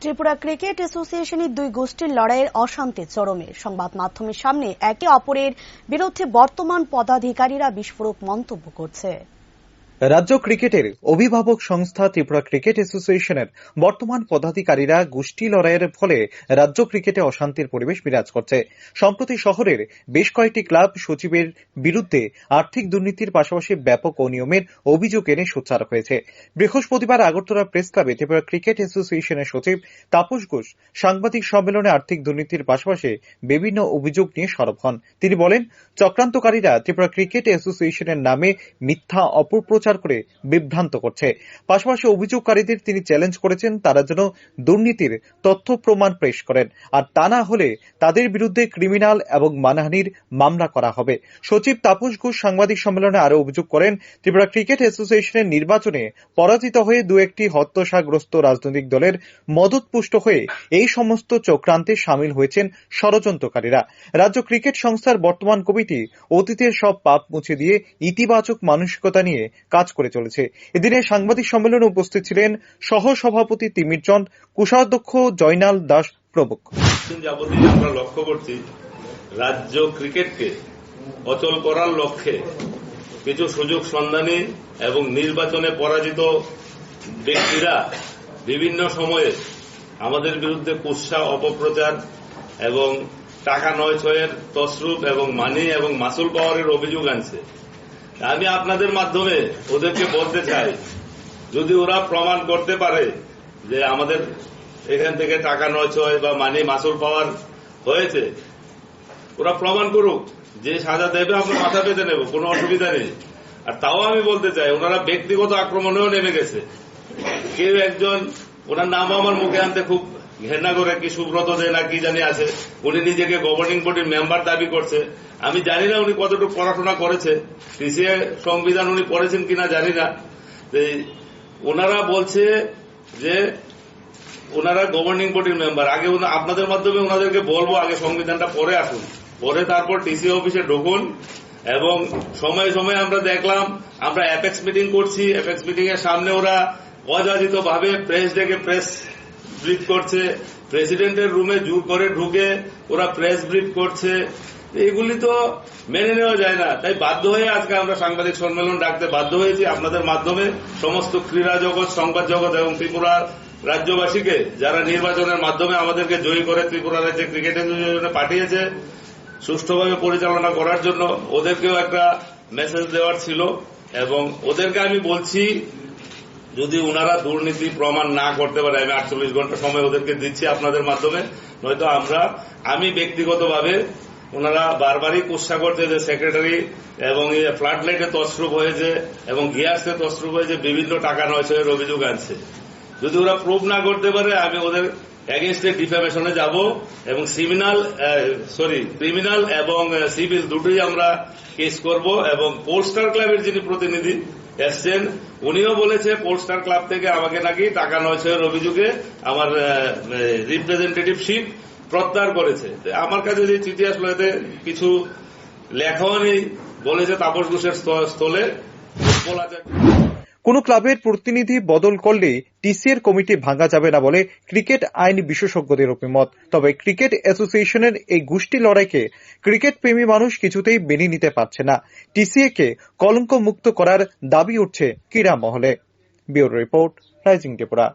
Tripura cricket অ্যাসোসিয়েশনের দুই গোষ্ঠীর লড়াইয়ের অশান্তি চরমে। সংবাদ মাধ্যমের সামনে একে অপরের বিরুদ্ধে বর্তমান পদাধিকারীরা বিস্ফোরক মন্তব্য করছে। রাজ্য ক্রিকেটের অভিভাবক সংস্থা ত্রিপুরা ক্রিকেট অ্যাসোসিয়েশনের বর্তমান পদাধিকারীরা গোষ্ঠী লড়াইয়ের ফলে রাজ্য ক্রিকেটে অশান্তির পরিবেশ বিরাজ করছে। সম্প্রতি শহরের বেশ কয়েকটি ক্লাব সচিবের বিরুদ্ধে আর্থিক দুর্নীতির পাশাপাশি ব্যাপক অনিয়মের অভিযোগ এনে সোচ্চার হয়েছে। বৃহস্পতিবার আগরতলা প্রেস ক্লাবে ত্রিপুরা ক্রিকেট অ্যাসোসিয়েশনের সচিব তাপস ঘোষ সাংবাদিক সম্মেলনে আর্থিক দুর্নীতির পাশাপাশি বিভিন্ন অভিযোগ নিয়ে সরব হন। তিনি বলেন, চক্রান্তকারীরা ত্রিপুরা ক্রিকেট অ্যাসোসিয়েশনের নামে মিথ্যা অপপ্রচার করে বিভ্রান্ত করছে। পাশাপাশি অভিযোগকারীদের তিনি চ্যালেঞ্জ করেছেন তারা যেন দুর্নীতির তথ্য প্রমাণ পেশ করেন, আর তা না হলে তাদের বিরুদ্ধে ক্রিমিনাল এবং মানহানির মামলা করা হবে। সচিব তাপস ঘোষ সাংবাদিক সম্মেলনে আরো অভিযোগ করেন, ত্রিপুরা ক্রিকেট অ্যাসোসিয়েশনের নির্বাচনে পরাজিত হয়ে দু একটি হতাশাগ্রস্ত রাজনৈতিক দলের মদতপুষ্ট হয়ে এই সমস্ত চক্রান্তে সামিল হয়েছেন ষড়যন্ত্রকারীরা। রাজ্য ক্রিকেট সংস্থার বর্তমান কমিটি অতীতের সব পাপ মুছে দিয়ে ইতিবাচক মানসিকতা নিয়ে কাজ করে চলেছে। এদিনে সাংবাদিক সম্মেলনে উপস্থিত ছিলেন সহ সভাপতি তিমির চন্দ, কোষাধ্যক্ষ জয়নাল দাস প্রমুখ। যাবতীয় আমরা লক্ষ্য করছি, রাজ্য ক্রিকেটকে অচল করার লক্ষ্যে কিছু সুযোগ সন্ধানী এবং নির্বাচনে পরাজিত ব্যক্তিরা বিভিন্ন সময়ে আমাদের বিরুদ্ধে কুৎসা, অপপ্রচার এবং টাকা নয় ছয়ের তসরুপ এবং মানি এবং মাসুল পাওয়ারের অভিযোগ আনছে। আমি আপনাদের মাধ্যমে ওদেরকে বলতে চাই, যদি ওরা প্রমাণ করতে পারে যে আমাদের এখান থেকে টাকা নয় ছয় বা মানি মাসুল পাওয়ার হয়েছে, ওরা প্রমাণ করুক। যে সাজা দেবে আমরা মাথা পেতে নেব, কোনো অসুবিধা নেই। আর তাও আমি বলতে চাই, ওনারা ব্যক্তিগত আক্রমণেও নেমে গেছে। কেউ একজন, ওনার নাম আমার মুখে আনতে খুব ঘেন্না করে, কি সুব্রত দে না কি জানি আছে, উনি নিজেকে গভর্নিং বডির মেম্বার দাবি করছে। আমি জানি না উনি কতটুকু পড়াশোনা করেছে, টিসিএ সংবিধান উনি পড়েছেন কিনা জানি না। ওনারা বলছে যে ওনারা গভর্নিং বডির মেম্বার। আগে আপনাদের মাধ্যমে ওনাদেরকে বলবো, আগে সংবিধানটা পড়ে আসুন, পরে তারপর টিসিএ অফিসে ঢুকুন। এবং সময়ে সময়ে আমরা দেখলাম, আমরা অ্যাপেক্স মিটিং করছি, অ্যাপেক্স মিটিং এর সামনে ওরা অযাচিত ভাবে প্রেস ডেকে প্রেস ব্রিফ করছে, প্রেসিডেন্টের রুমে জোর করে ঢুকে ওরা প্রেস ব্রিফ করছে। এগুলি তো মেনে নেওয়া যায় না। তাই বাধ্য হয়ে আজকে আমরা সাংবাদিক সম্মেলন ডাকতে বাধ্য হয়েছি, আপনাদের মাধ্যমে সমস্ত ক্রীড়া জগৎ, সংবাদ জগৎ এবং ত্রিপুরার রাজ্যবাসীকে, যারা নির্বাচনের মাধ্যমে আমাদেরকে জয়ী করে ত্রিপুরা রাজ্যে ক্রিকেট অ্যাসোসিয়েশনে পাঠিয়েছে সুষ্ঠুভাবে পরিচালনা করার জন্য, ওদেরকেও একটা মেসেজ দেওয়ার ছিল। এবং ওদেরকে আমি বলছি, যদি ওনারা দুর্নীতি প্রমাণ না করতে পারে, আমি 48 ঘন্টা সময় ওদেরকে দিচ্ছি আপনাদের মাধ্যমে, নয়তো আমি ব্যক্তিগতভাবে, ওনারা বারবারই কুৎসা করছে যে সেক্রেটারি এবং ফ্লাড লাইটে তছরূপ হয়েছে এবং গিয়ার্সে তছরূপ হয়েছে, বিভিন্ন টাকা নয় ছয়ের অভিযোগ আনছে। যদি ওরা প্রুভ না করতে পারে, আমি ওদের এগেইনস্টে ডিফেমেশনে যাব এবং ক্রিমিনাল এবং সিভিল দুটোই আমরা কেস করব। এবং পোলস্টার ক্লাবের যিনি প্রতিনিধি এসছেন, উনিও বলেছে পোলস্টার ক্লাব থেকে আমাকে নাকি টাকা নয় ছয়ের অভিযোগে আমার রিপ্রেজেন্টেটিভশিপ প্রত্যাহার করেছে। আমার কাছে যে চিঠি আসলো, এতে কিছু লেখাও নেই, বলেছে তাপস ঘোষের স্থলে বলা যায়। কোন ক্লাবের প্রতিনিধি বদল করলে টিসিএর কমিটি ভাঙা যাবে না বলে ক্রিকেট আইন বিশেষজ্ঞদের অভিমত। তবে ক্রিকেট অ্যাসোসিয়েশনের এই গোষ্ঠী লড়াইকে ক্রিকেট প্রেমী মানুষ কিছুতেই মেনে নিতে পারছে না। টিসিএ কে কলঙ্ক মুক্ত করার দাবি উঠছে ক্রীড়া মহলে। Bureau report, rising Tripura.